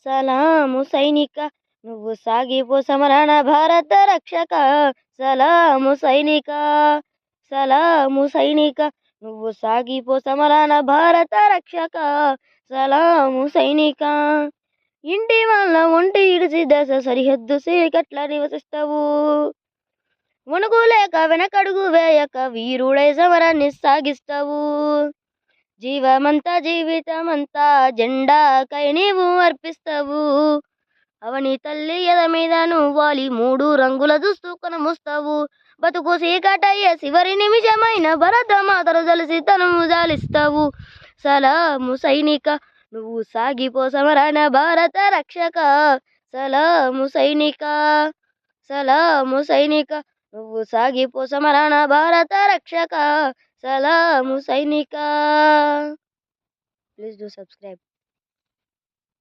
సలాము సైనిక నువ్వు సాగిపో సమరణ భారత రక్షక. సలాము సైనిక, సలాము సైనిక నువ్వు సాగిపో సమరణ భారత రక్షక. సలాము సైనిక. ఇంటి వాళ్ళ ఒంటి ఇడిసి దశ సరిహద్దు సీకట్ల నివసిస్తావు. వణుకు లేక వెనకడుగు వేయక వీరుడై సమరాన్ని సాగిస్తావు. జీవమంతా జీవితమంతా జెండాకై నీవు అర్పిస్తావు. అవని తల్లి ఎద మీద నువ్వాలి 3 రంగుల దుస్తు కొనముస్తావు. బతుకు సీకటయ్యే చివరి నిమిషమైన భరత మాతను జలిసి తను జాలిస్తావు. సలాము సైనిక నువ్వు సాగిపో సమరణ భారత రక్షక. సలాము సైనిక, సలాము సైనిక నువ్వు సాగిపో సమరణ భారత రక్షక. సలాము సైనిక. Please do subscribe.